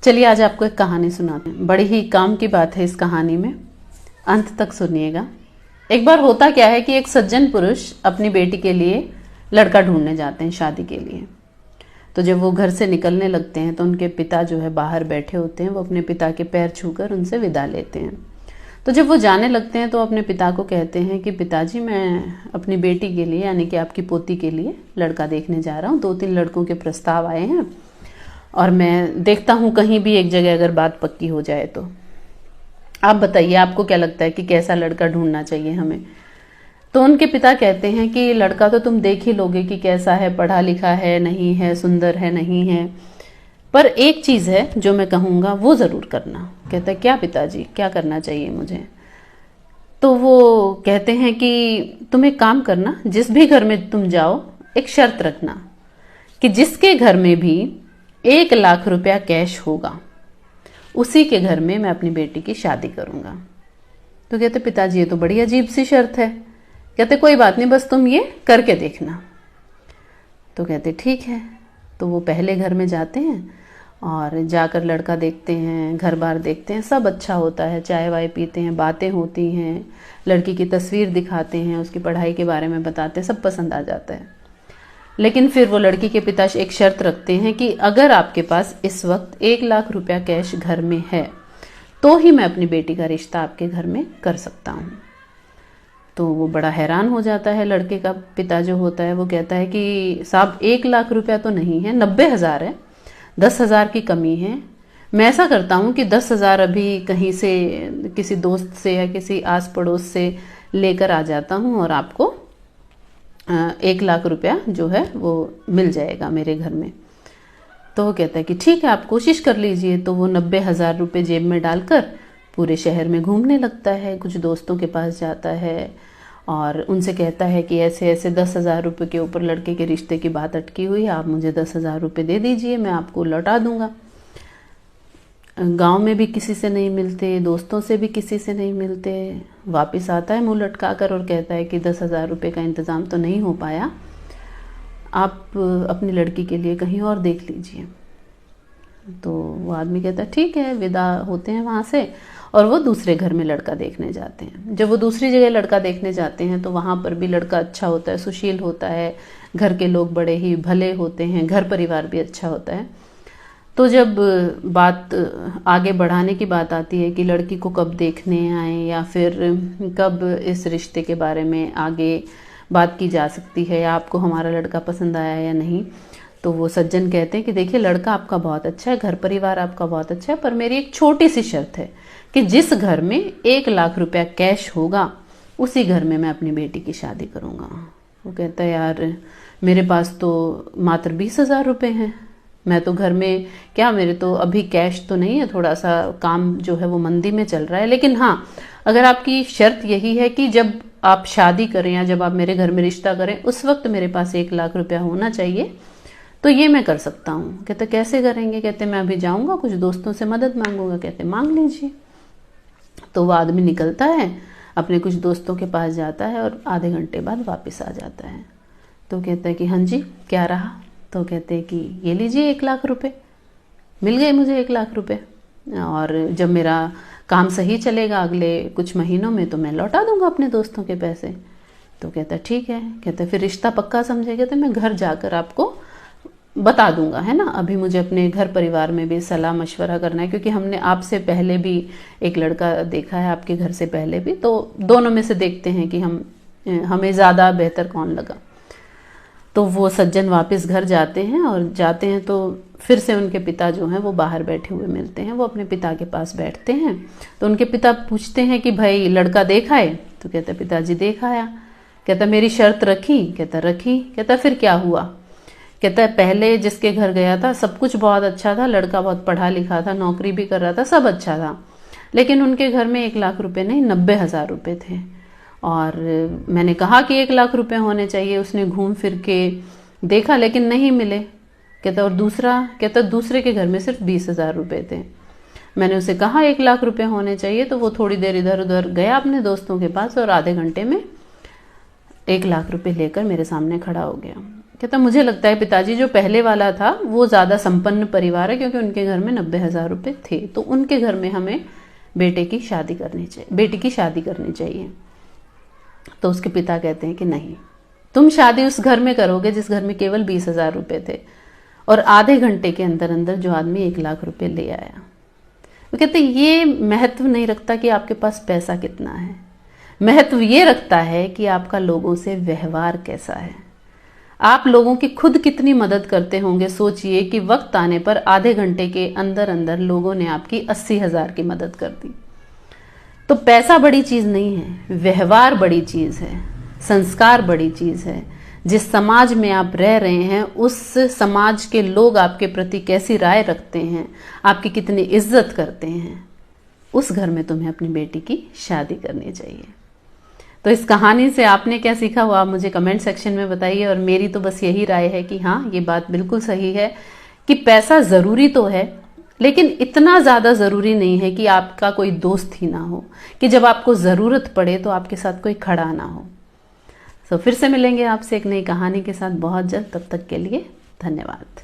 चलिए आज आपको एक कहानी सुनाते हैं। बड़ी ही काम की बात है इस कहानी में, अंत तक सुनिएगा। एक बार होता क्या है कि एक सज्जन पुरुष अपनी बेटी के लिए लड़का ढूंढने जाते हैं शादी के लिए। तो जब वो घर से निकलने लगते हैं तो उनके पिता जो है बाहर बैठे होते हैं, वो अपने पिता के पैर छूकर उनसे विदा लेते हैं। तो जब वो जाने लगते हैं तो अपने पिता को कहते हैं कि पिताजी, मैं अपनी बेटी के लिए यानी कि आपकी पोती के लिए लड़का देखने जा रहा हूँ। 2-3 लड़कों के प्रस्ताव आए हैं और मैं देखता हूँ कहीं भी एक जगह अगर बात पक्की हो जाए तो। आप बताइए, आपको क्या लगता है कि कैसा लड़का ढूंढना चाहिए हमें? तो उनके पिता कहते हैं कि लड़का तो तुम देख ही लोगे कि कैसा है, पढ़ा लिखा है नहीं है, सुंदर है नहीं है, पर एक चीज़ है जो मैं कहूँगा वो ज़रूर करना। कहता है क्या पिताजी, क्या करना चाहिए मुझे? तो वो कहते हैं कि तुम एक काम करना, जिस भी घर में तुम जाओ एक शर्त रखना कि जिसके घर में भी 1 लाख रुपया कैश होगा उसी के घर में मैं अपनी बेटी की शादी करूँगा। तो कहते पिताजी ये तो बड़ी अजीब सी शर्त है। कहते कोई बात नहीं, बस तुम ये करके देखना। तो कहते ठीक है। तो वो पहले घर में जाते हैं और जाकर लड़का देखते हैं, घर बार देखते हैं, सब अच्छा होता है, चाय वाय पीते हैं, बातें होती हैं, लड़की की तस्वीर दिखाते हैं, उसकी पढ़ाई के बारे में बताते हैं, सब पसंद आ जाता है। लेकिन फिर वो लड़की के पिता एक शर्त रखते हैं कि अगर आपके पास इस वक्त 1 लाख रुपया कैश घर में है तो ही मैं अपनी बेटी का रिश्ता आपके घर में कर सकता हूँ। तो वो बड़ा हैरान हो जाता है। लड़के का पिता जो होता है वो कहता है कि साहब 1 लाख रुपया तो नहीं है, 90,000 है, 10,000 की कमी है। मैं ऐसा करता हूँ कि 10,000 अभी कहीं से किसी दोस्त से या किसी आस पड़ोस से लेकर आ जाता हूँ और आपको 1 लाख रुपया जो है वो मिल जाएगा मेरे घर में। तो वो कहता है कि ठीक है, आप कोशिश कर लीजिए। तो वो 90,000 रुपये जेब में डालकर पूरे शहर में घूमने लगता है, कुछ दोस्तों के पास जाता है और उनसे कहता है कि ऐसे ऐसे 10,000 रुपये के ऊपर लड़के के रिश्ते की बात अटकी हुई है, आप मुझे 10,000 रुपये दे दीजिए, मैं आपको लौटा दूंगा। गांव में भी किसी से नहीं मिलते, दोस्तों से भी किसी से नहीं मिलते। वापस आता है मुंह लटका कर और कहता है कि 10,000 रुपये का इंतज़ाम तो नहीं हो पाया, आप अपनी लड़की के लिए कहीं और देख लीजिए। तो वो आदमी कहता है ठीक है, विदा होते हैं वहाँ से और वो दूसरे घर में लड़का देखने जाते हैं। जब वो दूसरी जगह लड़का देखने जाते हैं तो वहाँ पर भी लड़का अच्छा होता है, सुशील होता है, घर के लोग बड़े ही भले होते हैं, घर परिवार भी अच्छा होता है। तो जब बात आगे बढ़ाने की बात आती है कि लड़की को कब देखने आए या फिर कब इस रिश्ते के बारे में आगे बात की जा सकती है या आपको हमारा लड़का पसंद आया या नहीं, तो वो सज्जन कहते हैं कि देखिए लड़का आपका बहुत अच्छा है, घर परिवार आपका बहुत अच्छा है, पर मेरी एक छोटी सी शर्त है कि जिस घर में 1 लाख रुपया कैश होगा उसी घर में मैं अपनी बेटी की शादी करूँगा। वो कहता है यार मेरे पास तो मात्र 20,000 रुपये हैं, मैं तो घर में क्या, मेरे तो अभी कैश तो नहीं है, थोड़ा सा काम जो है वो मंदी में चल रहा है। लेकिन हाँ, अगर आपकी शर्त यही है कि जब आप शादी करें या जब आप मेरे घर में रिश्ता करें उस वक्त मेरे पास 1 लाख रुपया होना चाहिए, तो ये मैं कर सकता हूँ। कहते कैसे करेंगे? कहते मैं अभी जाऊँगा, कुछ दोस्तों से मदद मांगूंगा। कहते मांग लीजिए। तो वो आदमी निकलता है, अपने कुछ दोस्तों के पास जाता है और आधे घंटे बाद वापस आ जाता है। तो कहता है कि हाँ जी क्या रहा? तो कहते हैं कि ये लीजिए 1 लाख रुपए, मिल गए मुझे 1 लाख रुपए, और जब मेरा काम सही चलेगा अगले कुछ महीनों में तो मैं लौटा दूंगा अपने दोस्तों के पैसे। तो कहता ठीक है। कहता फिर रिश्ता पक्का समझेगा? तो मैं घर जाकर आपको बता दूंगा, है ना। अभी मुझे अपने घर परिवार में भी सलाह मशवरा करना है, क्योंकि हमने आपसे पहले भी एक लड़का देखा है, आपके घर से पहले भी, तो दोनों में से देखते हैं कि हमें ज़्यादा बेहतर कौन लगा। तो वो सज्जन वापस घर जाते हैं और जाते हैं तो फिर से उनके पिता जो हैं वो बाहर बैठे हुए मिलते हैं। वो अपने पिता के पास बैठते हैं तो उनके पिता पूछते हैं कि भाई लड़का देखा है? तो कहता पिताजी देखा आया। कहता मेरी शर्त रखी? कहता रखी। कहता फिर क्या हुआ? कहता पहले जिसके घर गया था सब कुछ बहुत अच्छा था, लड़का बहुत पढ़ा लिखा था, नौकरी भी कर रहा था, सब अच्छा था, लेकिन उनके घर में 1 लाख रुपए नहीं 90,000 रुपये थे और मैंने कहा कि 1 लाख रुपए होने चाहिए। उसने घूम फिर के देखा लेकिन नहीं मिले। कहता और दूसरा? कहता दूसरे के घर में सिर्फ 20,000 रुपये थे। मैंने उसे कहा 1 लाख रुपए होने चाहिए, तो वो थोड़ी देर इधर उधर गया अपने दोस्तों के पास और आधे घंटे में 1 लाख रुपए लेकर मेरे सामने खड़ा हो गया। कहता मुझे लगता है पिताजी जो पहले वाला था वो ज़्यादा संपन्न परिवार है, क्योंकि उनके घर में 90,000 रुपये थे, तो उनके घर में हमें बेटी की शादी करनी चाहिए। तो उसके पिता कहते हैं कि नहीं, तुम शादी उस घर में करोगे जिस घर में केवल 20,000 रुपये थे, और आधे घंटे के अंदर अंदर जो आदमी 1 लाख रुपए ले आया। वो कहते ये महत्व नहीं रखता कि आपके पास पैसा कितना है, महत्व ये रखता है कि आपका लोगों से व्यवहार कैसा है, आप लोगों की खुद कितनी मदद करते होंगे। सोचिए कि वक्त आने पर आधे घंटे के अंदर अंदर लोगों ने आपकी 80,000 की मदद कर दी। तो पैसा बड़ी चीज़ नहीं है, व्यवहार बड़ी चीज़ है, संस्कार बड़ी चीज़ है। जिस समाज में आप रह रहे हैं उस समाज के लोग आपके प्रति कैसी राय रखते हैं, आपकी कितनी इज्जत करते हैं, उस घर में तुम्हें अपनी बेटी की शादी करनी चाहिए। तो इस कहानी से आपने क्या सीखा वो आप मुझे कमेंट सेक्शन में बताइए। और मेरी तो बस यही राय है कि हाँ, ये बात बिल्कुल सही है कि पैसा ज़रूरी तो है, लेकिन इतना ज़्यादा ज़रूरी नहीं है कि आपका कोई दोस्त ही ना हो, कि जब आपको ज़रूरत पड़े तो आपके साथ कोई खड़ा ना हो। तो फिर से मिलेंगे आपसे एक नई कहानी के साथ बहुत जल्द। तब तक के लिए धन्यवाद।